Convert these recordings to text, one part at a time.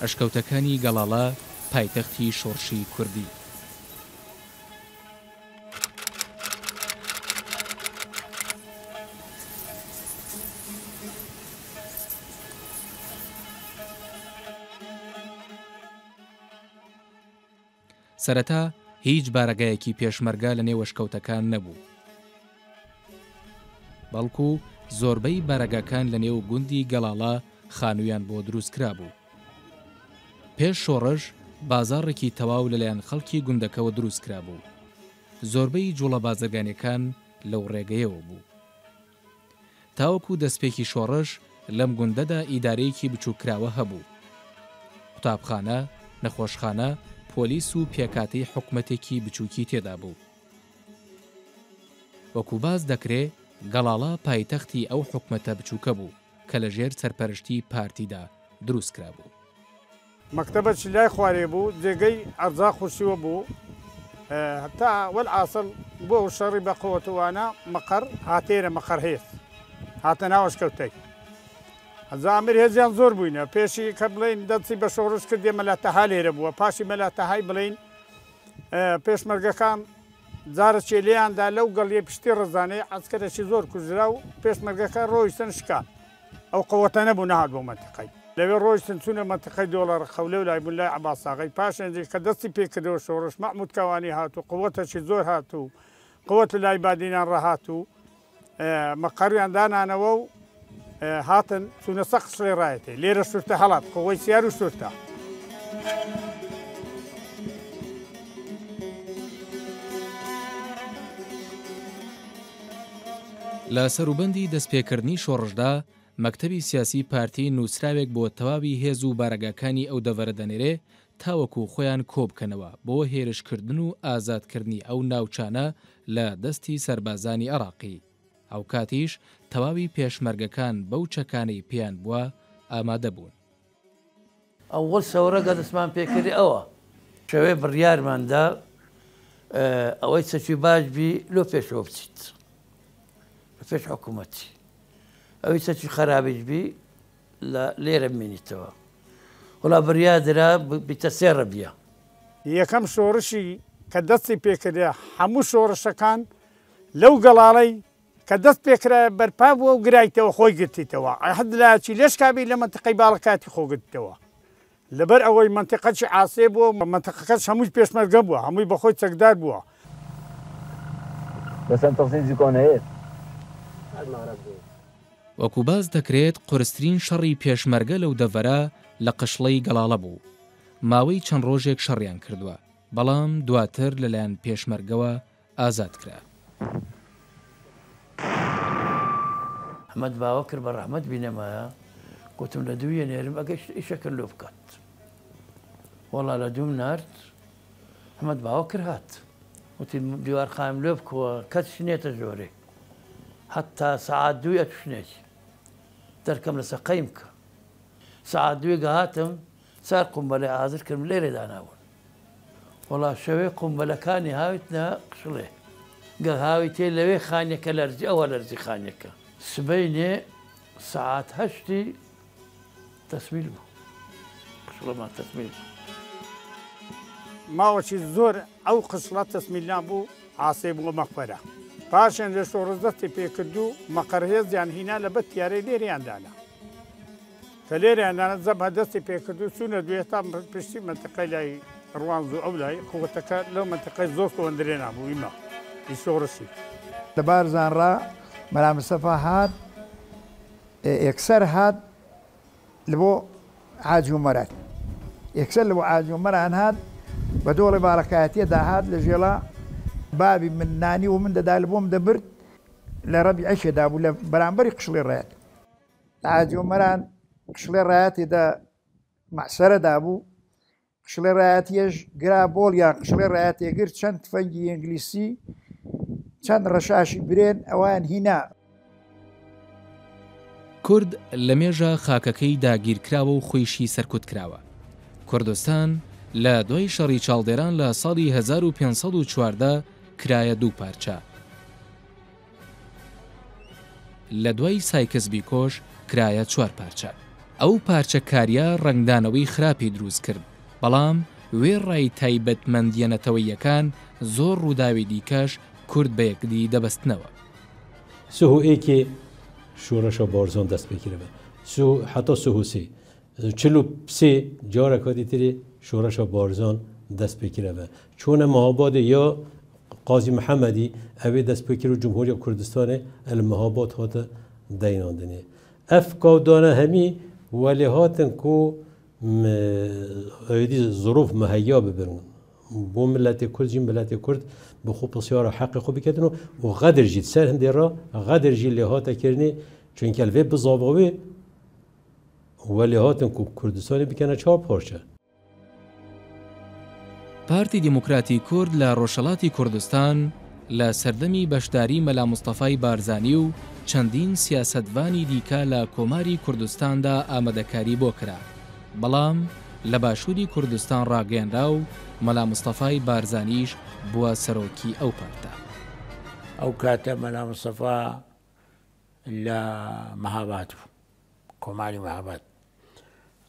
ئەشکەوتەکانی گەڵاڵە پایتەختی شۆڕشی کوردی. سەرەتا هیچ بارەگایەکی پێشمەرگە لە نێو ئەشکەوتەکان نەبوو، بەڵکو زۆربەی بارەگاکان لە نێو گوندی گەڵاڵە خانوویان بۆ دروست کرا بوو. پێش شۆڕش بازاڕێکی تەواو لەلایەن خەڵکی گوندەکەەوە دروست کرا بوو. زۆربەی جوڵە بازرگانیەکان لەو ڕێگەیەوە بوو. تاوەکو دەستپێکی شۆڕش لەم گوندەدا ئیدارەیەکی بچووکراوە هەبوو. قوتابخانە، نەخۆشخانە، پۆلیس و پێکاتەی حکومەتێکی بچووکی تێدا بوو. وەکو باز دەکرێ گەڵاڵە پایتەختی ئەو حکومەتە بچووکە بوو کە لەژێر سەرپەرشتی پارتیدا دروست کرا بوو. مەکتەبەی لای خوارێ بوو، جێگەی ئەرزاق خوشیوە بوو، هەتا وەلعاسڵ بۆ شەڕی بەقەوەتوانە مەقەر هاتێرە مەقەر هێز هاتە ناو ئەشکەوتەی. ئەزامر هێزیان زۆر بووینە، پێشی کە بڵین دەستی بە شۆڕش کردێ مەلاتەها لێرە بووە، پاشی مەلاتەهای بڵین پێشمەرگەکان جارە چێلیاندا لەو گەڵیە پشتی ڕزانەی عەسکەرێکی زۆر کوژرا و پێشمەرگەکە ڕۆیشتن شکان. ئەو قەوەتە نەبوو نەهات بۆ مەنتیقەی. لەوێ ڕۆیشتن چوونە مەنتیقەی دۆڵەر خەولە و لای بوون لای عەباساغای. پاشێنجی کە دەستی پێکردەوە شۆڕش مەحموود کەوانی هاتوو، قەوەتێکی زۆر هاتوو، قەوەت لای بادینان ڕەهاتوو، مەقەریان دانانەوە و هاتن چوونە سەق قسڵی ڕایەتێ. لێرە شورتە هەڵات قەوەی سیار و شورتە. لە سەروبەندی دەستپێکردنی شۆڕشدا مەکتەبی سیاسی پارتی نووسراوێک بۆ تەواوی هێز و بارەگاکانی ئەو دەڤەرە دەنێرێ تاوەکو خۆیان کۆبکەنەوە بۆ هێرشکردن و ئازادکردنی ئەو ناوچانە لە دەستی سەربازانی عێراقی. ئەو کاتیش تەواوی پێشمەرگەکان بەو چەکانەی پێیان بووە ئامادە بوون. ئەوەڵ سەورەگە دەستمان پێکردی ئەوە شەوێ بڕیارماندا ئەوەی چەکی باشبی لۆ پێشەوە بچیت لە پێش حکوومەتی، ئەوەی چەکی خراپیشبی لە لێرە بمێنیتەوە. وڵا بڕیادرا بیتە سێڕە بیە. یەکەم شۆڕشی کە دەستی پێکردە هەموو شۆڕشەکان لەو گەڵاڵەی کە دەست پێکرایە بەرپا بووە و گرایتەوە خۆی گرتیتەوە. حد لاچی لەشکابی لە مەنتیقەی باڵەکاتی خۆگرتەوە. لەبەر ئەوەی مەنتیقەی عاسێ بووە، مەنتیقەکەش هەمووی پێشمەرگە بووە، هەمووی بەخۆی چەکدار بووە. وەکو باز دەکرێت قورسترین شەڕی پێشمەرگە لەو دەڤەرە لە قشڵەی گەڵاڵە بوو. ماوەی چەند ڕۆژێک شەڕیان کردووە، بەڵام دواتر لەلایەن پێشمەرگەوە ئازاد کرا. ئەحمەد باوە کرد بە ڕەحمەت بینەمایە، گوتم لە دوویە نێرم ئەگەر ئیشەکەن لۆ بکات. وەڵا لە دووم نارد، ئەحمەد باوە کرد هات، وتی دیوارخانم لۆ بکەوە کەس شنێتە ژۆرێ، حتا سەعات دووی ئەتوشنێت دەرکەم لە سەقەیم کە. سەعات دوێ گەهاتم چار قومبەلەی ئازر کردم لێرێ داناون. وەڵا شەوێ قومبەلەکانی هاویتنە قشڵێ، گە هاوی تێ لەوێ خانیەکە لەرزی، ئەوە لەرزی خانیەکە. سبەینێ سەعات هەشتی تەسمیل بوو، قشڵەمان تەسمیل بوو. ماوەکی زۆر ئەو قشڵە تەسمیل نابوو، عاسێ بووە مەقبەرە. پاشێن لە شۆڕش دەستی پێکردو مەقەر هێزیان هینا لە بە تیارەی لێریاندانا. کە لێریاندانا زەب هەدەستی پێکردو چوونە دوێ تا پشتی مەنتیقەی لای ڕوانز و ئەو لای قووەتەکە لەو مەنتیقەی زۆر کۆندرێ نابوو ئیمە ئیشۆڕشی. لەبار زانڕا مەلا مستەفا هات یەکسەر هات لە بۆ حاجی عومەرات، یەکسەر لە بۆ حاجی عومەران هات بە دۆڵی باڵەکایەتیە داهات لە ژێڵا بابی من نانی و من دەدا لە بۆم دەبرد لە ڕەبیعەشێدا بوو لە بەرامبەری قشڵی ڕێات. لە حاجی عومەران قشڵی ڕایەتێدا مەعسەرەدا بوو، قشڵی ڕایەتیەش گرا بۆڵ یان قشڵی ڕایەتێگر چەند تفەنگی ئینگلیسی چەند ڕەشاشی برێن ئەوان هینا. کورد لە مێژە خاکەکەی داگیرکراوە و خۆیشی سەرکوت کراوە. کوردستان لە دوای شەڕی چاڵدێران لە ساڵی 1514 کرایە دوو پارچە. لە دوای سایکس بیکۆش کرایە 4 پارچە. ئەو پارچەکاریە ڕنگدانەوەی خراپی دروست کرد، بەڵام وێڕای تایبەتمەندیەنەتەوەیەکان زۆر ڕووداوی دیکەش کورد بە یەکدی دەبەستنەوە. سهوئێکی شۆڕەشە بارزان دەست پێکردەوە، حتا سهوسێ 43 جارێکاتی تری شۆڕەشە بارزان دەست پێکردەوە. چونە مەهابادê ya قازی محەممەدی ئەوێ دەست پێکرد و جمهوریە کوردستانê el مەهاباد هاتە دەیناندنێ. ئەف کاودانە هەمی وەلێ هاتن ku ظروف مهیا ببرن بۆ ملەتê کورد jî ملەتê کورد bi xwe pisyara heqê xwe bikedin û xedir jî ser hindê ra xedir jî lê hate kirinê çunke el vê bizavawê welê hatin ku Kurdistanê bikene çar parçe. پارتی دیموکراتی کورد لە ڕۆژهەڵاتی کوردستان لە سەردەمی بەشداری مەلا مستەفای بارزانی و چەندین سیاسەتوانی دیکە لە کۆماری کوردستاندا ئامادەکاری بۆ کرا، بەڵام لە باشووری کوردستان ڕاگەیەنرا و مەلا مستەفای بارزانیش بووە سەرۆکی ئەو پارتە. ئەو کاتە مەلا مستەفا لە مەهاباد بوو، کۆماری مەهاباد.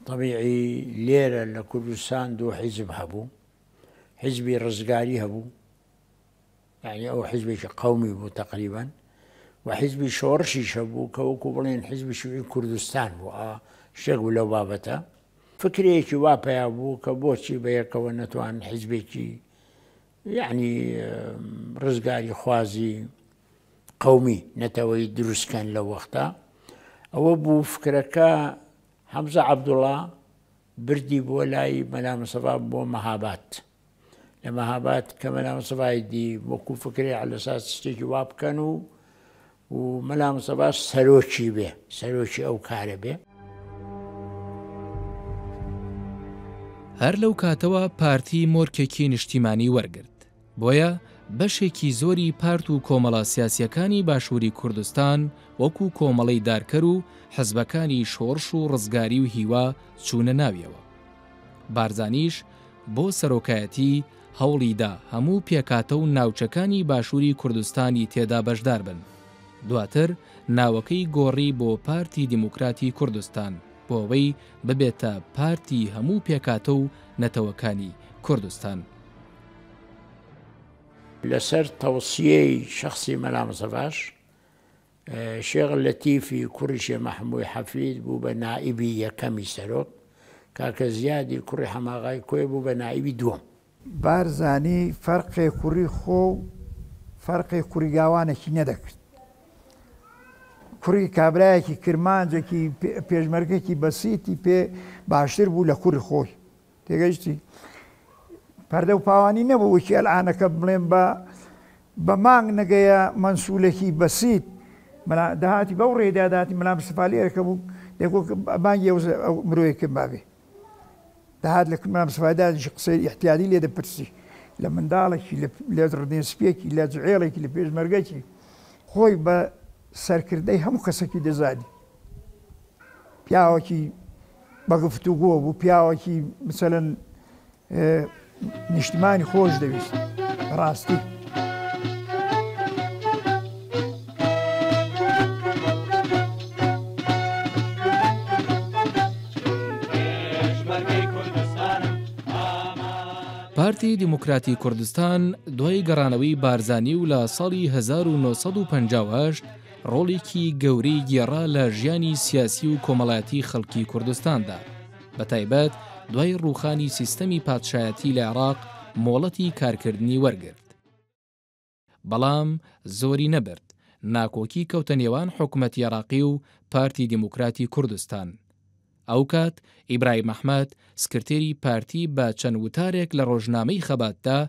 طبیعی لێرە لە کوردستان دوو حیزب هەبوو، حزبی ڕزگاری هەبوو، یعنی ئەو حزبێکی قەومی بوو تقریبا، و حزبی شۆڕشیش هەبوو کە وەکو بڵێن حزبی شوعی کوردستان بوو. شتێک بوو لەو بابەتە. فکرێکی وا پیا بوو کە بۆچی بە یەکەوە نەتوان حزبێکی یعنی ڕزگاری خوازی قەومی نەتەوەی دروستکەن لە وەختە. ئەوە بوو فکرەکە حەمزە عەبدوڵڵا بردی بۆ لای مەلا مستەفا بۆ مەهاباد. لە مەهاباد کە مەلا مستەفای دی وەکو فکرێ عەلە ئەساس شتێکی وا بکەن و مەلا مستەفا سەرۆکی بێ، سەرۆکی ئەو کارە بێ. هەر لەو کاتەوە پارتی مۆرکێکی نیشتیمانی وەرگرت، بۆیە بەشێکی زۆری پارت و کۆمەڵە سیاسیەکانی باشووری کوردستان وەکو کۆمەڵەی دارکەر و حەزبەکانی شۆڕش و ڕزگاری و هیوا چوونە ناویەوە. بارزانیش بۆ سەرۆکایەتی هەوڵیدا هەموو پێکاتە و ناوچەکانی باشووری کوردستانی تێدا بەشدار بن. دواتر ناوەکەی گۆڕی بۆ پارتی دیموکراتی کوردستان بۆ ئەوەی ببێتە پارتی هەموو پێکاتە و نەتەوەکانی کوردستان. لەسەر تەوسیەی شەخسی مەلا مستەفاش شێخ لەتیفی کوڕی شێخ مەحموود حەفید بوو بە نائیبی یەکەمی سەرۆک، کاکە زیادی کوڕی حەماغای کۆی بوو بە نائیبی دووەم. بارزانی فەرقی کوڕی خۆ و فەرقی کوڕی گاوانێکی نەدەکرد. کوڕی کابرایەکی کرمانجێکی پێشمەرگێکی بەسیتی پێ باشتر بوو لە کوڕی خۆی. تێگەیشتی؟ پەردە و پاوانی نەبوو وەکی ئەلعانەکە بڵێن بە مانگ نەگەیە مەنسوولێکی بەسیت داهاتی بەو ڕێدا داهاتی مەلا مستەفا لێرەکە بوو دەگوت بانگی ئەو مرۆیەکەم بابێ. داهات لە مەلا مستەفادا قسەی احتیاطی لێ دەپرسی لە منداڵێکی لە ڕدێنسپێکی لە جوعێڵێکی لە پێشمەرگەکی خۆی بە سەرکردەی هەموو کەسێکی دەزانی. پیاوەکی بە گفتوگۆ بوو، پیاوەکی مثلەن نیشتیمانی خۆش دەویست ڕاستی. پارتی دیموکراتی کوردستان دوای گەڕانەوەی بارزانی و لە ساڵی 1950 ڕۆڵێکی گەورەی گێڕا لە ژیانی سیاسی و کۆمەڵایەتی خەڵکی کوردستاندا، بە تایبەت دوای ڕووخانی سیستەمی پادشایەتی لە عێراق مۆڵەتی کارکردنی وەرگرت. بەڵام زۆری نەبرد، ناکۆکی کەوتە نێوان حکوومەتی عێراقی و پارتی دیموکراتی کوردستان. ئەو کات ئیبراهیم محمەد سکرتێری پارتی بە چەند وتارێک لە ڕۆژنامەی خەباتدا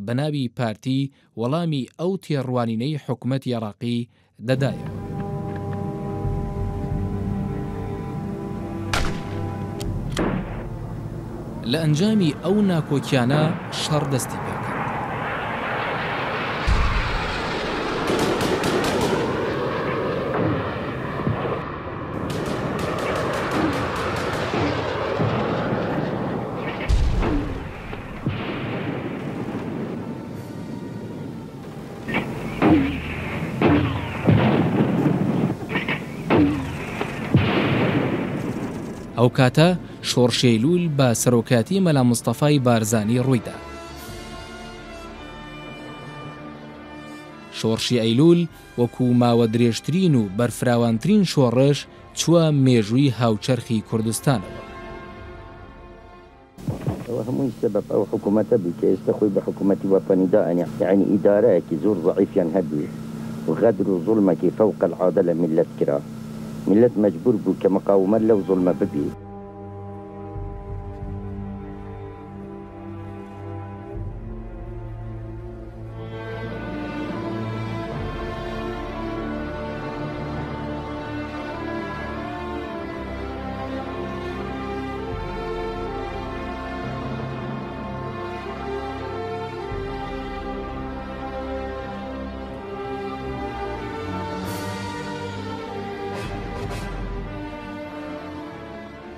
بە ناوی پارتی وەڵامی ئەو تێڕوانینەی حکوومەتی عێراقی دەدایەوە. لە ئەنجامی ئەو ناکۆکیانە شەڕ دەستی پێ کرد. ئەو کاتە شۆڕشی ئەیلول بە سەرۆکاتی مەلا مستەفای بارزانی ڕوویدا. شۆڕشی ئەیلول وەکو ماوە درێژترین و بەرفراوانترین شۆڕش چووە مێژووی هاوچەرخی کوردستانەوە. وهمووی سبب ئەو حکوومەتە بوو کە ئێستا خۆی بە حکوومەتی وەطەنیدا یعنی ئیدارەیەکی زۆر ضعیفیان هەبووی و غەدر و زوڵمێکی فەوق العادە لە میلەت کرا. میلەت مەجبور بوو کە مقاومەت لەو زوڵمە ببی.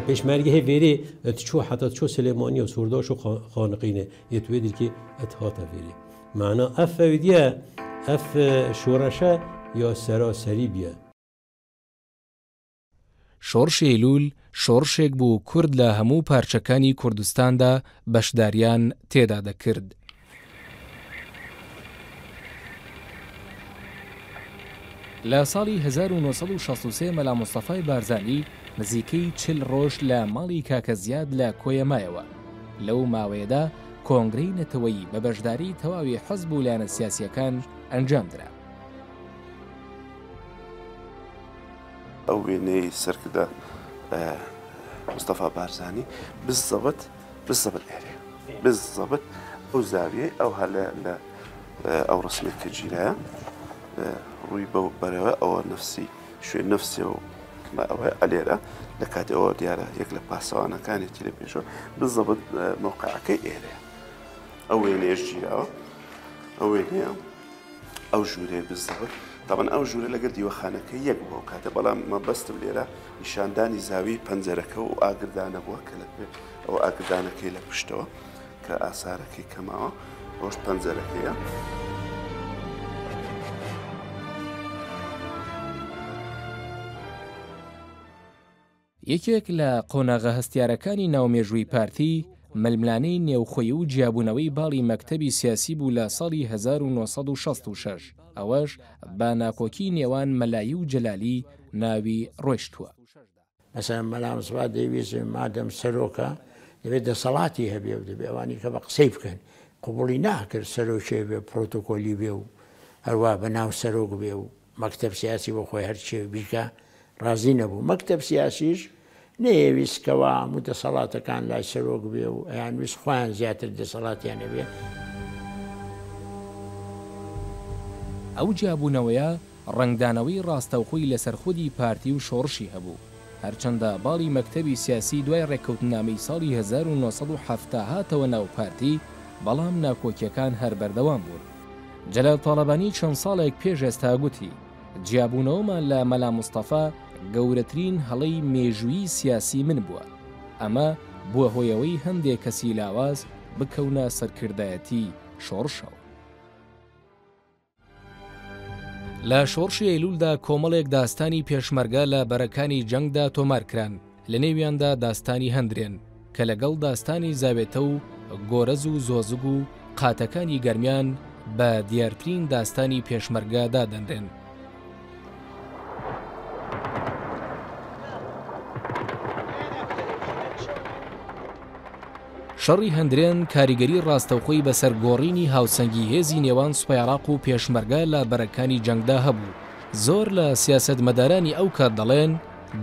پێشمەرگە هێوێرێ چوو حتا چۆ سلێمانی و سوورداش و خانقینە یەتوێ دیرکی ئەت هاتە فێرێ معنا ئەف فەویدیە ئەف شۆڕەشە یا سەراسەری بیە. شۆڕشی ئەیلول شۆڕشێک بوو کورد لە هەموو پارچەکانی کوردستاندا بەشداریان تێدا دەکرد. لە ساڵی 1963 مەلا مستەفای بارزانی نزیکەی 40 ڕۆژ لە ماڵی کاکە زیاد لە کۆیەمایەوە. لەو ماوەیەدا کۆنگرەی نەتەوەیی بە بەشداری تەواوی حەزب و لایەنە سیاسیەکان ئەنجامدرا. ئەو وێنەی سەرکردە مستەفا بارزانی بالضبط ئێرێ بالضبط ئەو زاویەی ئەو هەلە لە ئەو ڕسمێک کە گیرایە ڕووی بەرەوە ئەوە نفسی شوێن نفسی و ئەوە ئەلێرە لە کاتی ئەوە دیارە یەک لە پاسەوانەکانێکی لە پێشەوە بالضبط موقعەکەی ئێرێ. ئەو وێنەیەش گیراوە ئەو وێنەیە ئەو ژوورەیە بالضبط طبعا ئەو ژوورە لەگەڵ دیوەخانەکەی یەک بووە کاتە بەڵام مەبەستم لێرە نیشاندانی زاوی پەنجەرەکە و ئاگردانە بووە کە لە پێ ئەو ئاگردانەکەی لە پشتەوە کە ئاسارەکەی کەماوە ئەوش پەنجەرەکەیە. یەکێک لە قۆناغە هەستیارەکانی ناومێژووی پارتی مەلملانەی نێوخۆیی و جیابوونەوەی باڵی مەکتەبی سیاسی بوو لە ساڵی 1966 ئەوەش بە ناکۆکی نێوان مەلایی و جەلالی ناوی ڕۆیشتووە. مەسەڵەن مەلا مستەفا دەیویست مادەم سەرۆکە دەبێت دەسەڵاتی هەبێ و دەبێت ئەوانی کە بە قسەی بکەن قبوڵی ناکرد سەرۆکێ بێ پرۆتۆکۆلی بێ و هەروە بە ناو سەرۆک بێ و مەکتەب سیاسی بۆ خۆی هەرچێ بیکە ڕازی نەبوو. مەکتەب سیاسیش نەیەویستکەوە هەموو دەسەڵاتەکان لای سەرۆک بێ و ئەیان ویست خۆیان زیاتر دەسەڵاتیان هەبێ. ئەو جیابوونەوەیە ڕنگدانەوەی ڕاستەوخۆی لەسەر خودی پارتی و شۆڕشی هەبوو. هەرچەندە باڵی مەکتەبی سیاسی دوای ڕێککەوتنامەی ساڵی 1970 هاتەوە ناو پارتی بەڵام ناکۆکیەکان هەر بەردەوام بوون. جەلال تاڵەبانی چەند ساڵێک پێش ئێستا گوتی جیابوونەوەمان لە مەلا مستەفا گەورەترین هەڵەی مێژووی سیاسی من بووە. ئەمە بووە هۆیەوەی هەندێک کەسی لاواز بکەونە سەرکردایەتی شۆڕشەوە. لە شۆڕشی ئەیلولدا کۆمەڵێک داستانی پێشمەرگە لە بەرەکانی جەنگدا تۆمارکران لە نێویاندا داستانی هەندرێن کە لەگەڵ داستانی زاوێتە و گۆرەز و زۆزگ و قاتەکانی گەرمیان بە دیارترین داستانی پێشمەرگە دادەنرێن. شەڕی هەندرێن کاریگەری ڕاستەوخۆی بەسەر گۆڕینی هاوسەنگی هێزی نێوان سوپایعراق و پێشمەرگە لە بەرەکانی جەنگدا هەبوو. زۆر لە سیاسەتمەدارانی ئەو کات دەڵێن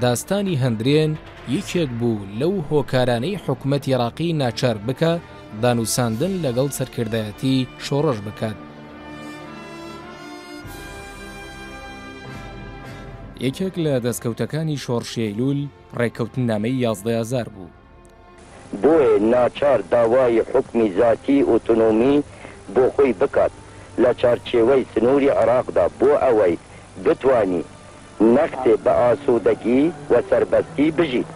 داستانی هەندرێن یەکێک بوو لەو هۆکارانەی حکومەتی عێراقی ناچار بکە دانووساندن لەگەڵ سەرکردایەتی شۆڕش بکات. یەکێک لە دەستکەوتەکانی شۆڕشی ئەیلول ڕێککەوتنامەی 11 بوو. بۆیە ناچار داوای حکمی ذاتی ئۆتۆنۆمی بۆ خۆی بکات لە چارچێوەی سنووری عێراقدا بۆ ئەوەی بتوانی نەختێ بە ئاسوودەگی و سەربەستی بژیت.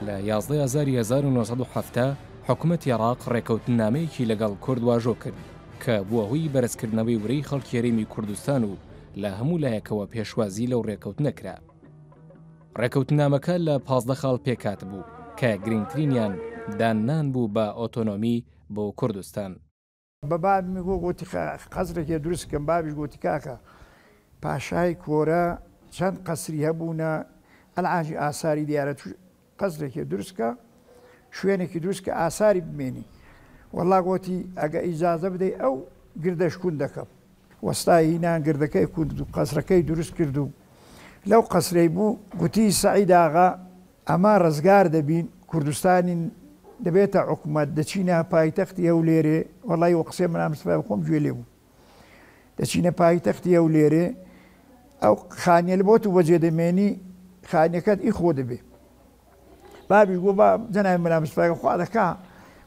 لە 11 ئازاری 1970 حکوومەتی عێراق ڕێککەوتنامەیەکی لەگەڵ کورد واژۆ کرد کە بووە هۆی بەرزکردنەوەی ورەی خەڵکی هەرێمی کوردستان و لە هەموو لایەکەوە پێشوازی لەو ڕێکەوت نەکرا. ڕێکەوتنامەکە لە 15 خاڵ پێکات بوو کە گرنگترینیان دانان بوو بە ئۆتۆنۆمی بۆ کوردستان. بە بابی گوتی قەزرێکی دروستکەم، بابیش گوتی کاکە پاشای کۆرە چەند قەسری هەبوونە ئەلعاجی ئاساری دیارە قەزرێکی دروستکە شوێنێکی دروستکە ئاساری بمێنی. وەڵا گوتی ئەگە ئیجازە بدەی ئەو گردەشکون دەکەم. وەستای هینان گردەکەی کورد و قەسرەکەی دروست کرد و لەو قەسرەی بوو گوتی سەعید ئاغا ئەما ڕزگار دەبین کوردستانی دەبێتە حکومەت دەچینە پایتەختی ئەو لێرێ. وەڵی وە قسێ منامسپای خۆم گوێ لێ بوو دەچینە پایتەختی ئەو لێرێ ئەو خانیە لە بۆ تو بەجێ دەمێنی خانیەکەت ئی خۆ دەبێ. بابی گۆ بە جەناوی منامسپای خوا دەکا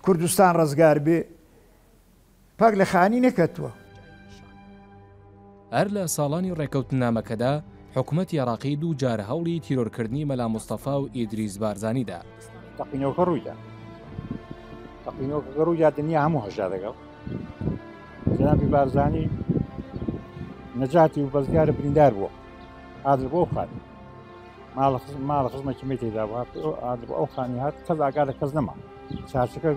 کوردستان ڕزگار بێ پاک لە خانی نەکەتووە. هەر لە ساڵانی ڕێکەوتنامەکەدا حکوومەتی عێراقی دوو جار هەوڵی تیرۆرکردنی مەلا مستەفا و ئیدریس بارزانیدا. تەقینەوەکە ڕوویدا تەقینەوەکە ڕوویدا دنیا هەموو هەژا دەگەڵ جەنابی بارزانی نەجاتی و بەزگارە بریندار بووە ئادر بۆ خات ماڵە خزمەتی مێ تێدا ئادر ئەو خانی هات کەس ئاگا لە کەس نەما. چارچەکە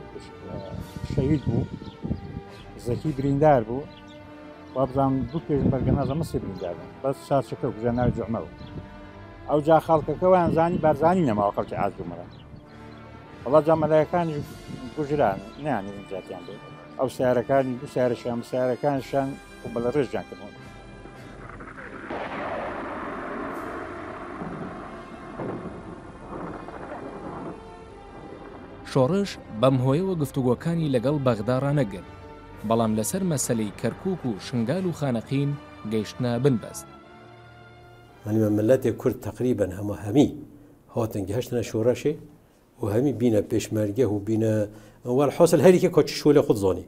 شەهید بوو زەکی بریندار بوو وابزان دوو پێش بەرگە نازەمە سێ بریندار بەس چارچەکە کوژە ناوی جوعمە بوو. ئەو جا خەڵکەکەویان زانی بارزانی نەماوە خەڵکی ئازومەرە. وەڵا جامەلایەکانی کوژران نیانێن جاتیان بێت. ئەو سیارەکانی دوو سیارەشان سیارەکانشان بە لە ڕێژیان کردن. شۆڕش بەم هۆیەوە گفتوگۆکانی لەگەڵ بەغدا ڕانەگرت، بەڵام لەسەر مەسەلەی کەرکووک و شنگال و خانەقین گەیشتنە بنبەست. منیمە ملەتێک کورد تقریبەن هەمی هاتن گەهشتنە شۆڕەشێ و هەمی بینە پێشمەرگە و بینە وەڵحاصل هەریکە کۆ چ شۆلە خود زانی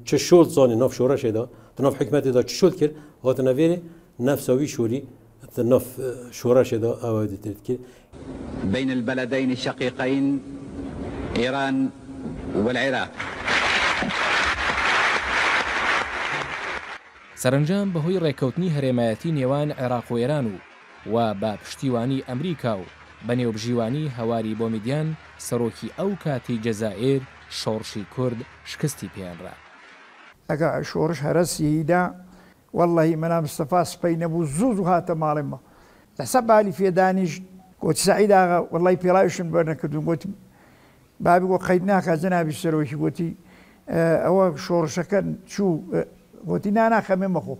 چه شۆل زانی ناف شۆڕەشێدا ناف حکومەتێدا چ شۆل کرد هاتنە وێرێ نەفسەوی شۆلی ناف شۆڕەشێدا ئەوە دەترێت کرد. بين البلدين الشقيقين إيران والعراق. سەرنجام بەهۆی ڕێکەوتنی هەرێمایەتی نێوان عێراق و ئێران و بە پشتیوانی ئەمریکا و بەنێوبژیوانی هەواری بۆمیدیان سەرۆکی ئەو کاتی جەزائیر شۆڕشی کورد شکستی پێیانڕا. ئەگە شۆڕش هەرەسیدا وەڵڵەهی مەلا مستەفا سپەی نەبوو زوو هاتە ماڵێمە لەسەر بالی فێدانیش گوتی سەعید ئاغا وەڵڵی پێڵاویشم بەرنەکردوم گوتی بابی بۆ قەید ناکات جەنابی سەرۆکی گوتی ئەوە شۆڕشەکە چوو گوتی ناناخەمێ مەخۆ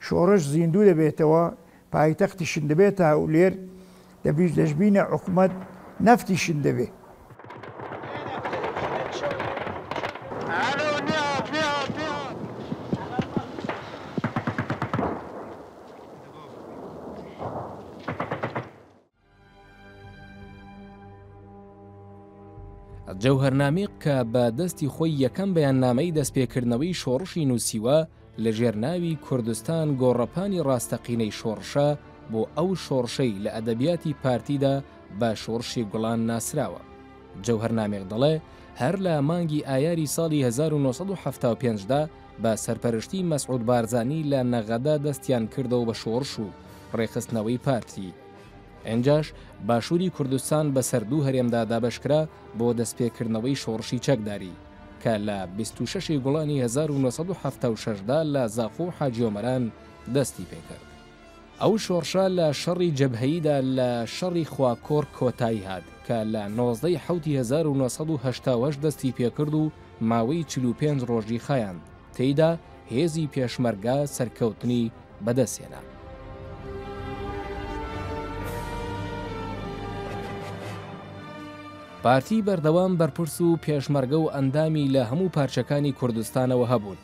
شۆڕش زیندوو دەبێتەوە پایتەختیشن دەبێتە هەولێر دەشبینە حکومەت نەفتیشن دەبێت. جەوهەرنامەیەک کە بە دەستی خۆی یەکەم بەیاننامەی دەستپێکردنەوەی شۆڕشی نووسیوە لە ژێرناوی کوردستان گۆڕەپانی ڕاستەقینەی شۆڕشە بۆ ئەو شۆڕشەی لە ئەدەبیاتی پارتیدا بە شۆڕشی گوڵان ناسراوە. جەوهەرنامێک دەڵێ هەر لە مانگی ئایاری ساڵی 1975دا بە سەرپەرشتی مەسعود بارزانی لە نەغەدا دەستیان کردەوە بە شۆڕش و ڕێخستنەوەی پارتی. ئەنجاش باشووری کوردستان بە سەردوو هەرێمدا دابەشکرا بۆ دەستپێکردنەوەی شۆڕشی چەکداری کە لە 26 گوڵانی 1976دا لە زاخۆ حاجیۆمەران دەستی پێکرد. ئەو شۆڕشە لە شەڕی جەبهەییدا لە شەڕی خواکۆڕ کۆتایی هات کە لە 19 حوتی 1970 دەستی پێکرد و ماوەی 45 ڕۆژی خایاند تێیدا هێزی پێشمەرگا سەرکەوتنی بەدەستێنا. پارتی بەردەوام بەرپرس و پێشمەرگە و ئەندامی لە هەموو پارچەکانی کوردستانەوە هەبوون.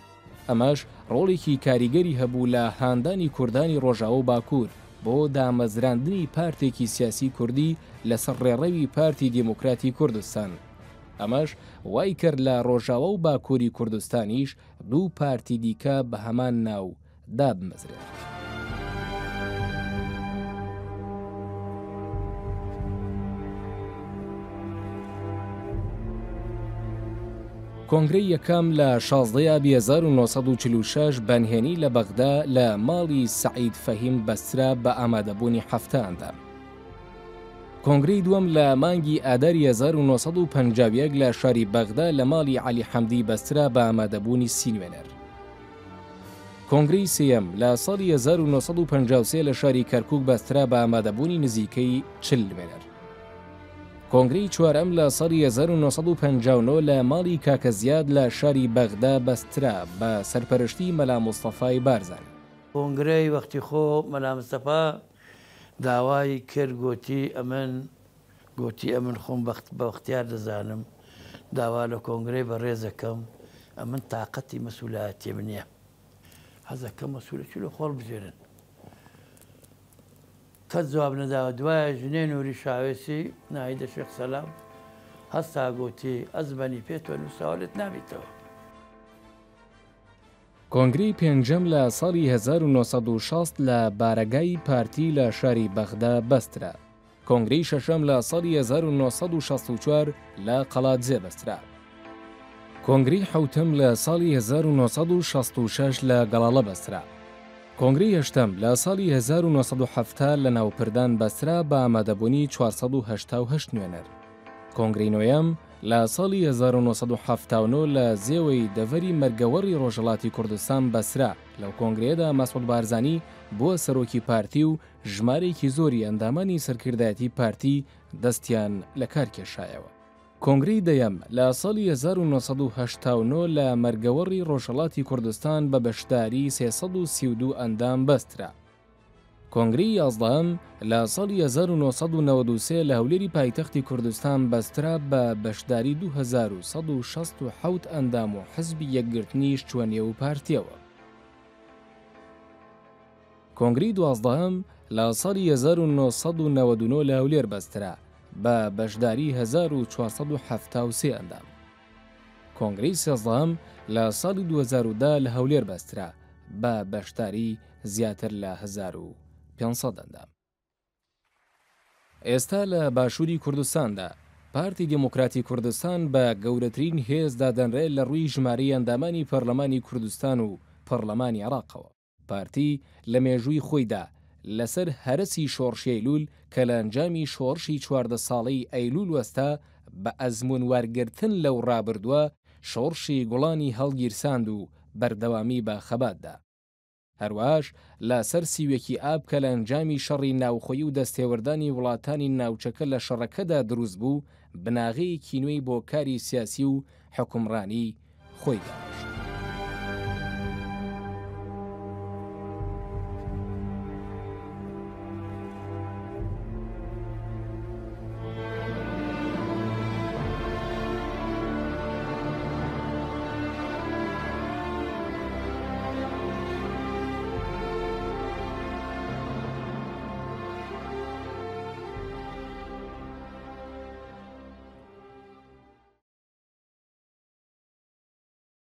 ئەمەش ڕۆڵێکی کاریگەری هەبوو لە هاندانی کوردانی ڕۆژاوە و باکوور بۆ دامەزراندنی پارتێکی سیاسی کوردی لەسەر ڕێڕەوی پارتی دیموکراتی کوردستان. ئەمەش وای کرد لە ڕۆژاوە و باکووری کوردستانیش دوو پارتی دیکە بە هەمان ناو دابمەزرێت. کۆنگرەی یەکەم لە 16 1946 بەنهێنی لە بەغدا لە ماڵی سەعید فەهیم بەسترا بە ئامادەبوونی هەفتەیەندام. کۆنگرەی دووەم لە مانگی ئاداری 1951 لە شاری بەغدا لە ماڵی عەلی حەمدی بەسترا بە ئامادەبوونی 30 نوێنەر. کۆنگرەی سێیەم لە ساڵی 1953 لە شاری کەرکووک بەسترا بە ئامادەبوونی نزیکەی 40 نوێنەر. کۆنگرەی چوارەم لە ساڵی 1959 لە ماڵی کاکە زیاد لە شاری بەغدا بەسترا بە سەرپەرشتی مەلا مستەفای بارزانی. کۆنگرەی وەختی خۆ مەلا مستەفا داوای کرد گوتی ئەمن خۆم بە اختیار دەزانم داوا لە کۆنگرەی بە ڕێزەکەم ئەمن تااقەتی مەسئولایەتی من نییە حەزەکەم مەسئولەتی لە خۆڵ بژێرن کەس جواب نەداوە دوایە ژنێ نووری شاوێسی ناهیدە شێخ سەلام هەستا گوتی ئەزبەنی پێتوە نووساوالت نابێتەوە. کۆنگرەی پێنجەم لە ساڵی 1960 لە بارەگای پارتی لە شاری بەغدا بەسترا. کۆنگرەی شەشەم لە ساڵی 1964 لە قەڵاتجێ بەسترا. کۆنگرەی حوتەم لە ساڵی 1966 لە گەڵاڵە بەسترا. کۆنگرەی هەشتەم لە ساڵی 1970 لە ناوپردان بەسترا بە ئامادەبوونی 488 نوێنەر. کۆنگرەی نۆیەم لە ساڵی 1970 لە زێوەی دەڤەری مەرگەوەڕی ڕۆژهەڵاتی کوردستان بەسرا لەو کۆنگرەیەدا مەسعود بارزانی بووە سەرۆکی پارتی و ژمارێکی زۆری ئەندامانی سەرکردایەتی پارتی دەستیان لە کار کێشایەوە. کۆنگرەی دەیەم لە ساڵی 1970 لە مەرگەوەڕی ڕۆژهەڵاتی کوردستان بە بەشداری 332 ئەندام بەسترا. کۆنگرەی یازدەهەم لە ساڵی 1993 لە هەولێری پایتەختی کوردستان بەسترا بە بەشداری 2167 ئەندام و حزبی یەکگرتنیش چوە نێو پارتیەوە. کۆنگرەی دوازدەهەم لە ساڵی 1999 لە هەولێر بەسترا بە بەشداری 1473 ئەندام. کۆنگرەی سێزدەهەم لە ساڵی 2010 لە هەولێر بەسترا بە بەشداری زیاتر لە 1500 ئەندام. ئێستا لە باشووری کوردستاندا پارتی دموکراتی کوردستان بە گەورەترین هێز دادەنرێت لە ڕووی ژمارەی ئەندامانی پەرلەمانی کوردستان و پەرلەمانی عێراقەوە. پارتی لە مێژووی خۆیدا لەسەر هەرسی شۆڕشی ئەیلول کە لە ئەنجامی شۆڕشی 14 ساڵەی ئەیلول وەستا بە ئەزمون وەرگرتن لەو ڕابردووە شۆڕشی گوڵانی هەڵگیرساند و بەردەوامی بە خەباتدا. هەروەهاش لە سەر سیوێکی ئاب کە لە ئەنجامی شەڕی ناوخۆیی و دەستێوەردانی وڵاتانی ناوچەکە لە شەڕەکەدا دروست بوو بناغەیەکی نوێی بۆ کاری سیاسی و حکومڕانی خۆیدا.